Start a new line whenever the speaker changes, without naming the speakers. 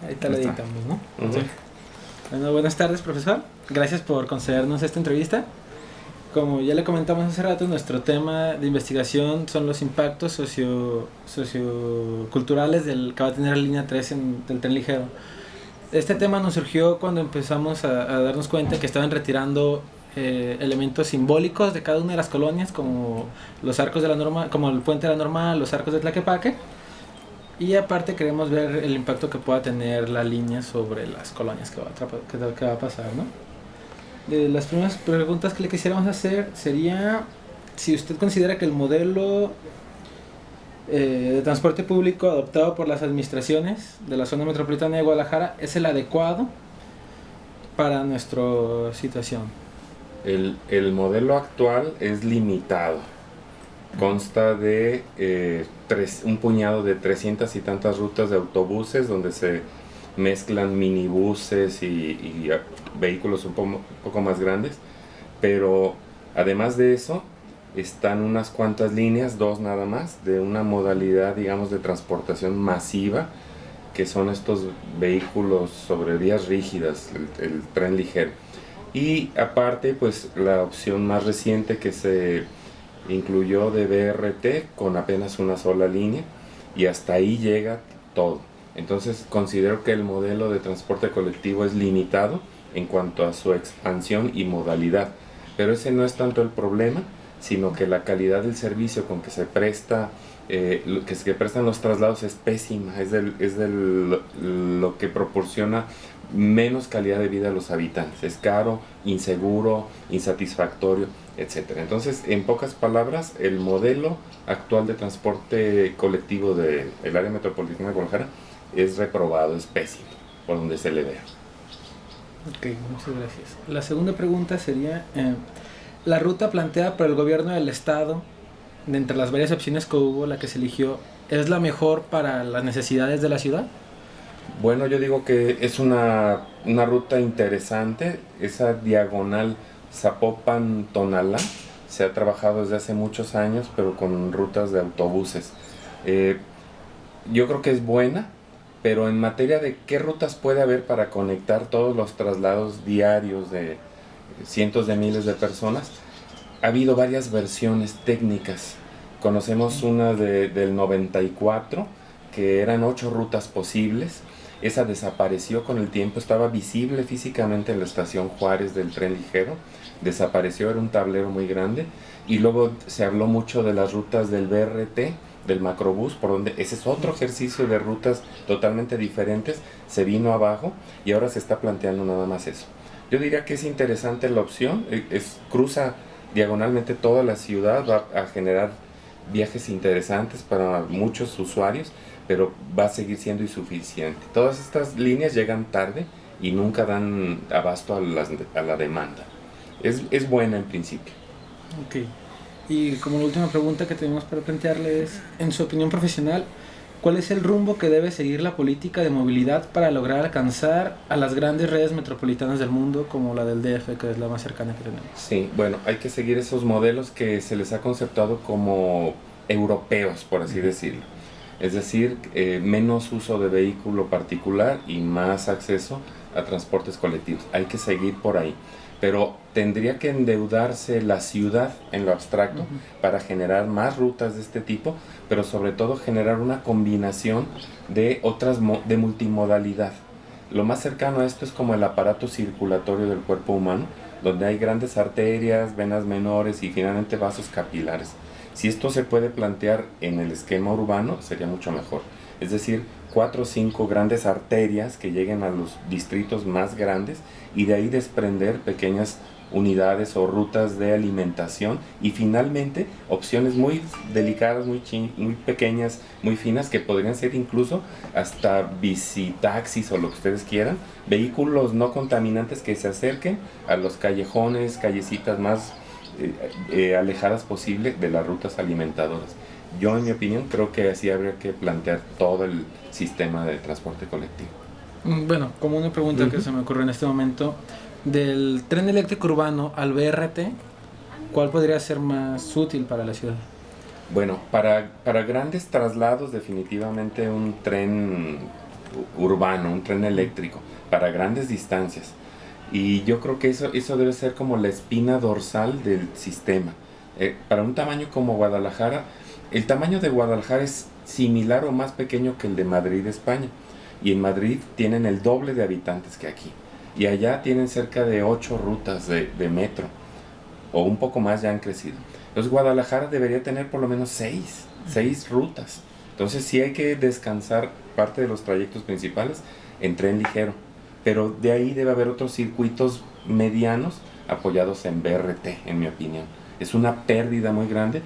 Ahí te lo editamos, ¿no?
Uh-huh.
Sí. Bueno, buenas tardes, profesor. Gracias por concedernos esta entrevista. Como ya le comentamos hace rato, nuestro tema de investigación son los impactos socioculturales que va a tener la línea 3 del tren ligero. Este tema nos surgió cuando empezamos a darnos cuenta que estaban retirando elementos simbólicos de cada una de las colonias, como los arcos de la Norma, como el puente de la Norma, los arcos de Tlaquepaque. Y aparte queremos ver el impacto que pueda tener la línea sobre las colonias que va a pasar, ¿no? De las primeras preguntas que le quisiéramos hacer sería si usted considera que el modelo de transporte público adoptado por las administraciones de la zona metropolitana de Guadalajara es el adecuado para nuestra situación.
El modelo actual es limitado. Consta de un puñado de 300 y tantas rutas de autobuses donde se mezclan minibuses y vehículos un poco más grandes, pero además de eso están unas cuantas líneas, 2 nada más, de una modalidad, digamos, de transportación masiva, que son estos vehículos sobre vías rígidas, el tren ligero. Y aparte, pues la opción más reciente que se incluyó de BRT con apenas una sola línea, y hasta ahí llega todo. Entonces considero que el modelo de transporte colectivo es limitado en cuanto a su expansión y modalidad, pero ese no es tanto el problema, sino que la calidad del servicio con que se presta, que se prestan los traslados es pésima, es lo que proporciona menos calidad de vida a los habitantes, es caro, inseguro, insatisfactorio, etcétera. Entonces, en pocas palabras, el modelo actual de transporte colectivo del área metropolitana de Guadalajara es reprobado, es pésimo, por donde se le vea.
Ok, muchas gracias. La segunda pregunta sería, la ruta planteada por el gobierno del estado, de entre las varias opciones que hubo, la que se eligió, ¿es la mejor para las necesidades de la ciudad?
Bueno, yo digo que es una ruta interesante. Esa diagonal Zapopan-Tonalá se ha trabajado desde hace muchos años, pero con rutas de autobuses. Yo creo que es buena, pero en materia de qué rutas puede haber para conectar todos los traslados diarios de cientos de miles de personas, ha habido varias versiones técnicas. Conocemos una del 94, que eran 8 rutas posibles. Esa desapareció con el tiempo, estaba visible físicamente en la estación Juárez del tren ligero, desapareció, era un tablero muy grande, y luego se habló mucho de las rutas del BRT, del macrobús, por donde ese es otro ejercicio de rutas totalmente diferentes, se vino abajo y ahora se está planteando nada más eso. Yo diría que es interesante la opción, cruza diagonalmente toda la ciudad, va a generar viajes interesantes para muchos usuarios, pero va a seguir siendo insuficiente. Todas estas líneas llegan tarde y nunca dan abasto a la demanda. Es buena en principio.
Ok. Y como la última pregunta que tenemos para plantearle es, en su opinión profesional, ¿cuál es el rumbo que debe seguir la política de movilidad para lograr alcanzar a las grandes redes metropolitanas del mundo, como la del DF, que es la más cercana que tenemos?
Sí, bueno, hay que seguir esos modelos que se les ha conceptuado como europeos, por así decirlo. Es decir, menos uso de vehículo particular y más acceso a transportes colectivos. Hay que seguir por ahí. Pero tendría que endeudarse la ciudad en lo abstracto para generar más rutas de este tipo, pero sobre todo generar una combinación de otras de multimodalidad. Lo más cercano a esto es como el aparato circulatorio del cuerpo humano, donde hay grandes arterias, venas menores y finalmente vasos capilares. Si esto se puede plantear en el esquema urbano, sería mucho mejor. Es decir, 4 o 5 grandes arterias que lleguen a los distritos más grandes y de ahí desprender pequeñas unidades o rutas de alimentación y finalmente opciones muy delicadas, muy pequeñas, muy finas, que podrían ser incluso hasta bicitaxis o lo que ustedes quieran, vehículos no contaminantes que se acerquen a los callejones, callecitas más alejadas posible de las rutas alimentadoras. Yo, en mi opinión, creo que así habría que plantear todo el sistema de transporte colectivo.
Bueno, como una pregunta que se me ocurre en este momento, del tren eléctrico urbano al BRT, ¿cuál podría ser más útil para la ciudad?
Bueno, para grandes traslados definitivamente un tren urbano, un tren eléctrico, para grandes distancias. Y yo creo que eso debe ser como la espina dorsal del sistema. Para un tamaño como Guadalajara, el tamaño de Guadalajara es similar o más pequeño que el de Madrid, España. Y en Madrid tienen el doble de habitantes que aquí. Y allá tienen cerca de 8 rutas de metro, o un poco más, ya han crecido. Entonces Guadalajara debería tener por lo menos 6 rutas. Entonces sí hay que descansar parte de los trayectos principales en tren ligero. Pero de ahí debe haber otros circuitos medianos apoyados en BRT, en mi opinión. Es una pérdida muy grande.